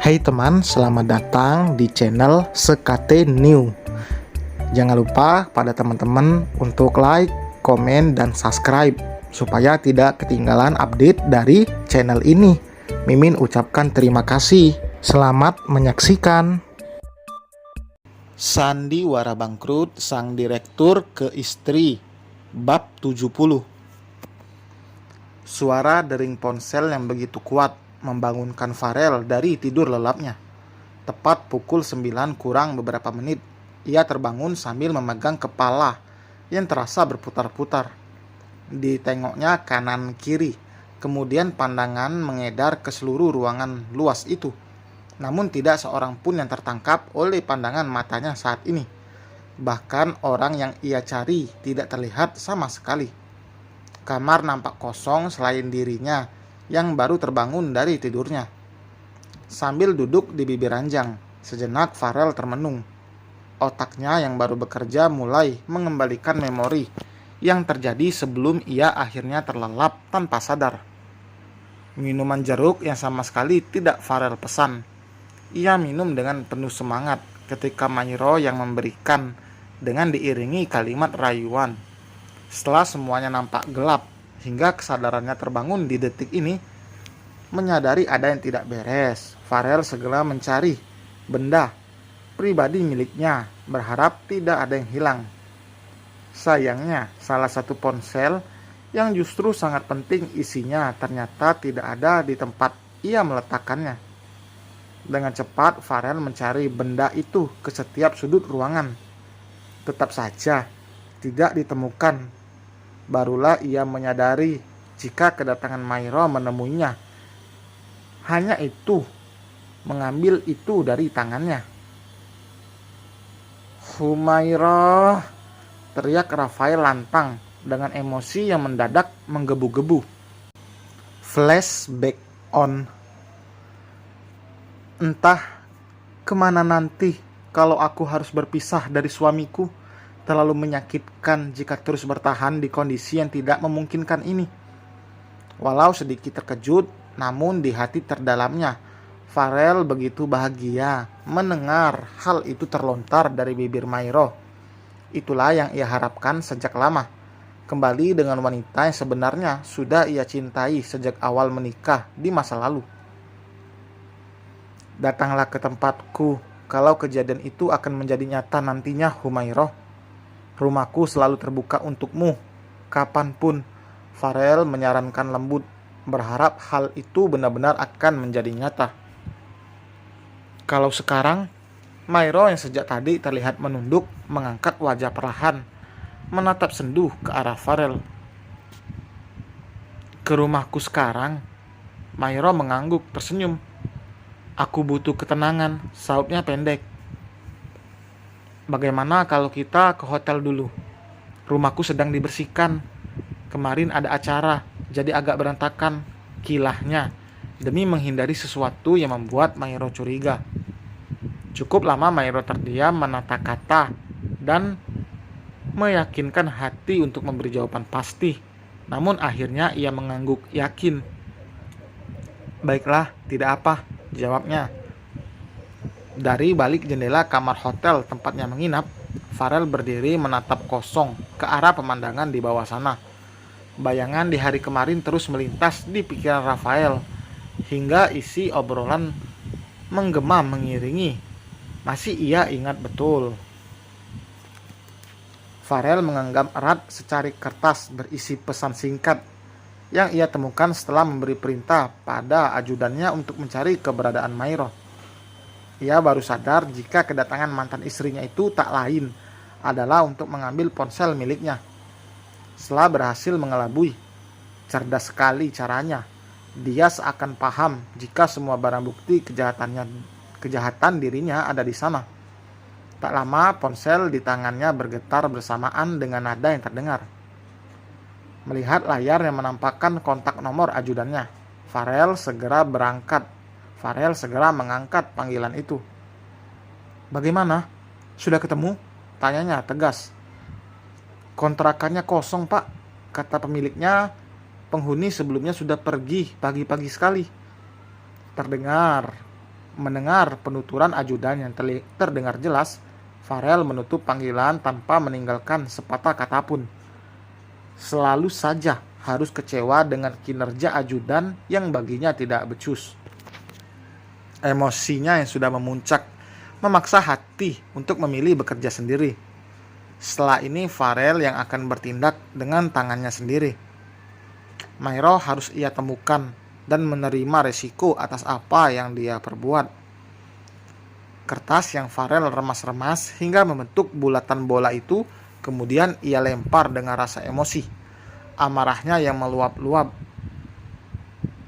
Hai teman, selamat datang di channel Sekate New. Jangan lupa pada teman-teman untuk like, komen, dan subscribe supaya tidak ketinggalan update dari channel ini. Mimin ucapkan terima kasih. Selamat menyaksikan. Sandiwara bangkrut sang direktur ke istri. Bab 70. Suara dering ponsel yang begitu kuat membangunkan Farel dari tidur lelapnya. Tepat pukul 9 kurang beberapa menit, ia terbangun sambil memegang kepala yang terasa berputar-putar. Ditengoknya kanan kiri, kemudian pandangan mengedar ke seluruh ruangan luas itu. Namun tidak seorang pun yang tertangkap oleh pandangan matanya saat ini. Bahkan orang yang ia cari tidak terlihat sama sekali. Kamar nampak kosong selain dirinya yang baru terbangun dari tidurnya. Sambil duduk di bibir ranjang, sejenak Farel termenung. Otaknya yang baru bekerja mulai mengembalikan memori yang terjadi sebelum ia akhirnya terlelap tanpa sadar. Minuman jeruk yang sama sekali tidak Farel pesan. Ia minum dengan penuh semangat ketika Mairo yang memberikan dengan diiringi kalimat rayuan. Setelah semuanya nampak gelap, hingga kesadarannya terbangun di detik ini, menyadari ada yang tidak beres, Farel segera mencari benda pribadi miliknya, berharap tidak ada yang hilang. Sayangnya, salah satu ponsel yang justru sangat penting isinya ternyata tidak ada di tempat ia meletakkannya. Dengan cepat, Farel mencari benda itu ke setiap sudut ruangan. Tetap saja tidak ditemukan. Barulah ia menyadari jika kedatangan Mairo menemuinya. Hanya itu, mengambil itu dari tangannya. "Humaira!" teriak Rafael lantang dengan emosi yang mendadak menggebu-gebu. Flashback on. Entah kemana nanti kalau aku harus berpisah dari suamiku. Terlalu menyakitkan jika terus bertahan di kondisi yang tidak memungkinkan ini. Walau sedikit terkejut, namun di hati terdalamnya, Farel begitu bahagia mendengar hal itu terlontar dari bibir Mairo. Itulah yang ia harapkan sejak lama. Kembali dengan wanita yang sebenarnya sudah ia cintai sejak awal menikah di masa lalu. "Datanglah ke tempatku kalau kejadian itu akan menjadi nyata nantinya, Humairo. Rumahku selalu terbuka untukmu, kapanpun," Farel menyarankan lembut, berharap hal itu benar-benar akan menjadi nyata. Kalau sekarang, Mairo yang sejak tadi terlihat menunduk, mengangkat wajah perlahan, menatap sendu ke arah Farel. "Ke rumahku sekarang?" Mairo mengangguk tersenyum. "Aku butuh ketenangan," sautnya pendek. "Bagaimana kalau kita ke hotel dulu? Rumahku sedang dibersihkan. Kemarin ada acara, jadi agak berantakan," kilahnya, demi menghindari sesuatu yang membuat Mairo curiga. Cukup lama Mairo terdiam menata kata dan meyakinkan hati untuk memberi jawaban pasti. Namun akhirnya ia mengangguk yakin. "Baiklah, tidak apa," jawabnya. Dari balik jendela kamar hotel tempatnya menginap, Farel berdiri menatap kosong ke arah pemandangan di bawah sana. Bayangan di hari kemarin terus melintas di pikiran Rafael, hingga isi obrolan menggema mengiringi. Masih ia ingat betul. Farel menggenggam erat secari kertas berisi pesan singkat yang ia temukan setelah memberi perintah pada ajudannya untuk mencari keberadaan Mairo. Ia baru sadar jika kedatangan mantan istrinya itu tak lain adalah untuk mengambil ponsel miliknya. Setelah berhasil mengelabui, cerdas sekali caranya. Dia seakan paham jika semua barang bukti kejahatan dirinya ada di sana. Tak lama ponsel di tangannya bergetar bersamaan dengan nada yang terdengar. Melihat layar yang menampakkan kontak nomor ajudannya, Farel segera mengangkat panggilan itu. "Bagaimana? Sudah ketemu?" tanyanya tegas. "Kontrakannya kosong, Pak. Kata pemiliknya, penghuni sebelumnya sudah pergi pagi-pagi sekali." Terdengar Mendengar penuturan ajudan yang terdengar jelas, Farel menutup panggilan tanpa meninggalkan sepatah kata pun. Selalu saja harus kecewa dengan kinerja ajudan yang baginya tidak becus. Emosinya yang sudah memuncak memaksa hati untuk memilih bekerja sendiri. Setelah ini Farel yang akan bertindak dengan tangannya sendiri. Mairo harus ia temukan dan menerima resiko atas apa yang dia perbuat. Kertas yang Farel remas-remas hingga membentuk bulatan bola itu kemudian ia lempar dengan rasa emosi. Amarahnya yang meluap-luap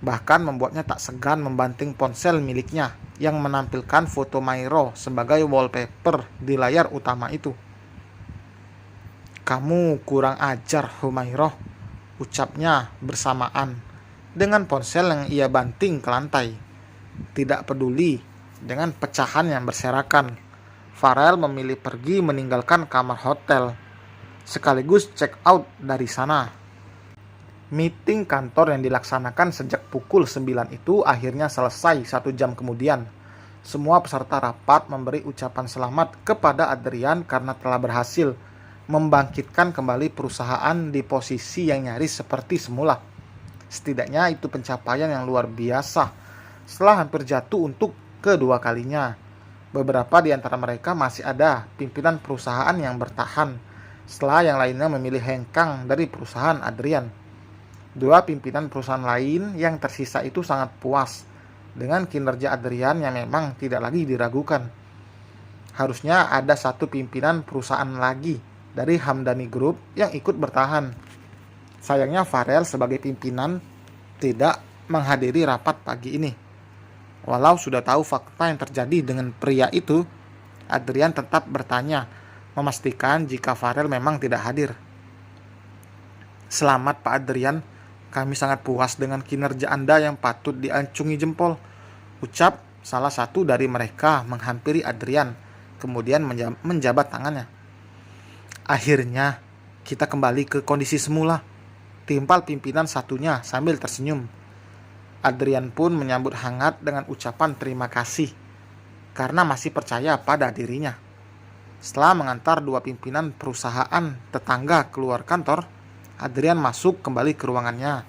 bahkan membuatnya tak segan membanting ponsel miliknya yang menampilkan foto Mairo sebagai wallpaper di layar utama itu. "Kamu kurang ajar, Humairo," ucapnya bersamaan dengan ponsel yang ia banting ke lantai. Tidak peduli dengan pecahan yang berserakan, Farel memilih pergi meninggalkan kamar hotel, sekaligus check out dari sana. Meeting kantor yang dilaksanakan sejak pukul 9 itu akhirnya selesai 1 jam kemudian. Semua peserta rapat memberi ucapan selamat kepada Adrian karena telah berhasil membangkitkan kembali perusahaan di posisi yang nyaris seperti semula. Setidaknya itu pencapaian yang luar biasa setelah hampir jatuh untuk kedua kalinya. Beberapa di antara mereka masih ada pimpinan perusahaan yang bertahan setelah yang lainnya memilih hengkang dari perusahaan Adrian. Dua pimpinan perusahaan lain yang tersisa itu sangat puas dengan kinerja Adrian yang memang tidak lagi diragukan. Harusnya ada satu pimpinan perusahaan lagi dari Hamdani Group yang ikut bertahan. Sayangnya Farel sebagai pimpinan tidak menghadiri rapat pagi ini. Walau sudah tahu fakta yang terjadi dengan pria itu, Adrian tetap bertanya, memastikan jika Farel memang tidak hadir. "Selamat Pak Adrian, kami sangat puas dengan kinerja Anda yang patut diacungi jempol," ucap salah satu dari mereka menghampiri Adrian, kemudian menjabat tangannya. "Akhirnya kita kembali ke kondisi semula," timpal pimpinan satunya sambil tersenyum. Adrian pun menyambut hangat dengan ucapan terima kasih karena masih percaya pada dirinya. Setelah mengantar dua pimpinan perusahaan tetangga keluar kantor, Adrian masuk kembali ke ruangannya.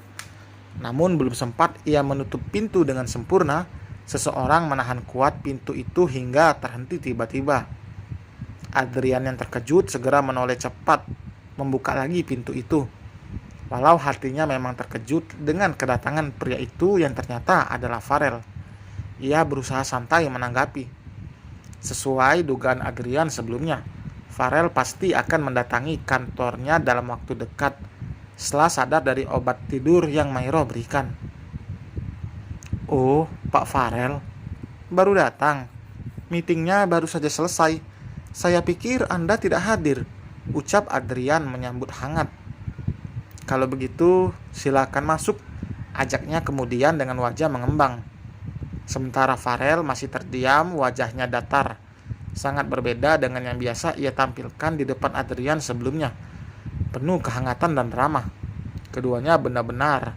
Namun belum sempat ia menutup pintu dengan sempurna, seseorang menahan kuat pintu itu hingga terhenti tiba-tiba. Adrian yang terkejut segera menoleh cepat membuka lagi pintu itu. Walau hatinya memang terkejut dengan kedatangan pria itu yang ternyata adalah Farel. Ia berusaha santai menanggapi. Sesuai dugaan Adrian sebelumnya, Farel pasti akan mendatangi kantornya dalam waktu dekat setelah sadar dari obat tidur yang Mairo berikan. "Oh, Pak Farel, baru datang. Meetingnya baru saja selesai. Saya pikir Anda tidak hadir," ucap Adrian menyambut hangat. "Kalau begitu, silakan masuk," ajaknya kemudian dengan wajah mengembang. Sementara Farel masih terdiam, wajahnya datar. Sangat berbeda dengan yang biasa ia tampilkan di depan Adrian sebelumnya. Penuh kehangatan dan ramah. Keduanya benar-benar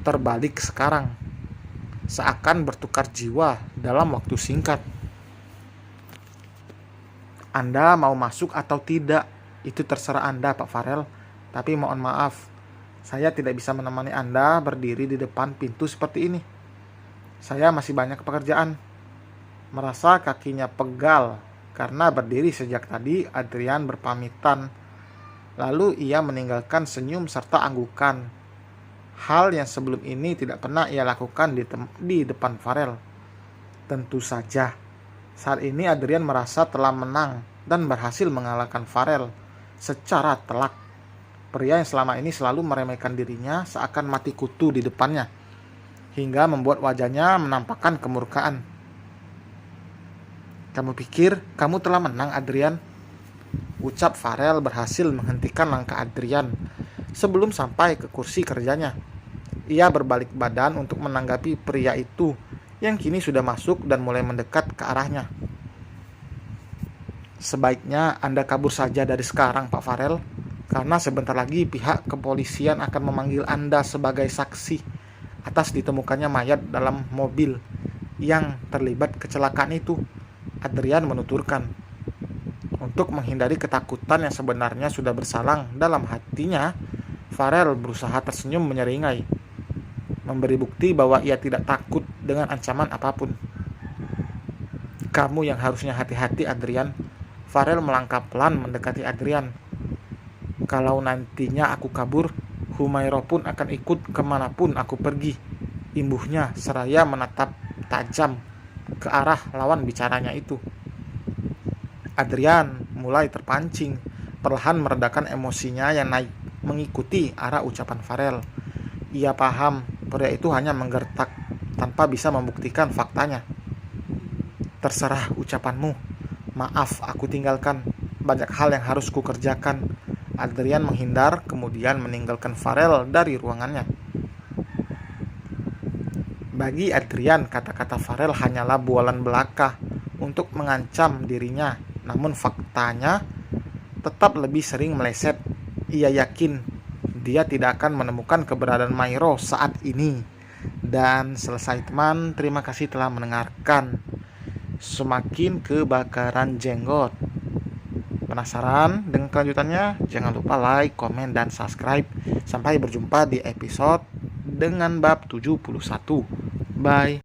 terbalik sekarang. Seakan bertukar jiwa dalam waktu singkat. "Anda mau masuk atau tidak, itu terserah Anda, Pak Farel. Tapi mohon maaf, saya tidak bisa menemani Anda berdiri di depan pintu seperti ini. Saya masih banyak pekerjaan." Merasa kakinya pegal karena berdiri sejak tadi, Adrian berpamitan. Lalu ia meninggalkan senyum serta anggukan. Hal yang sebelum ini tidak pernah ia lakukan di depan Farel. Tentu saja, saat ini Adrian merasa telah menang dan berhasil mengalahkan Farel secara telak. Pria yang selama ini selalu meremehkan dirinya seakan mati kutu di depannya, hingga membuat wajahnya menampakkan kemurkaan. "Kamu pikir kamu telah menang, Adrian?" ucap Farel berhasil menghentikan langkah Adrian sebelum sampai ke kursi kerjanya. Ia berbalik badan untuk menanggapi pria itu yang kini sudah masuk dan mulai mendekat ke arahnya. "Sebaiknya Anda kabur saja dari sekarang, Pak Farel, karena sebentar lagi pihak kepolisian akan memanggil Anda sebagai saksi atas ditemukannya mayat dalam mobil yang terlibat kecelakaan itu. Adrian menuturkan. Untuk menghindari ketakutan yang sebenarnya sudah bersalang dalam hatinya, Farel berusaha tersenyum menyeringai, memberi bukti bahwa ia tidak takut dengan ancaman apapun. Kamu yang harusnya hati-hati, Adrian. Farel melangkah pelan mendekati Adrian. Kalau nantinya aku kabur, Humairo pun akan ikut kemanapun aku pergi, imbuhnya seraya menatap tajam ke arah lawan bicaranya itu. Adrian mulai terpancing, perlahan meredakan emosinya yang naik mengikuti arah ucapan Farel. Ia paham pria itu hanya menggertak tanpa bisa membuktikan faktanya. Terserah ucapanmu. Maaf, aku tinggalkan. Banyak hal yang harus kukerjakan. Adrian menghindar, kemudian meninggalkan Farel dari ruangannya. Bagi Adrian, kata-kata Farel hanyalah bualan belaka untuk mengancam dirinya. Namun faktanya tetap lebih sering meleset. Ia yakin dia tidak akan menemukan keberadaan Mairo saat ini. Dan selesai teman, terima kasih telah mendengarkan. Semakin kebakaran jenggot. Penasaran dengan kelanjutannya? Jangan lupa like, komen, dan subscribe. Sampai berjumpa di episode dengan bab 71. Bye.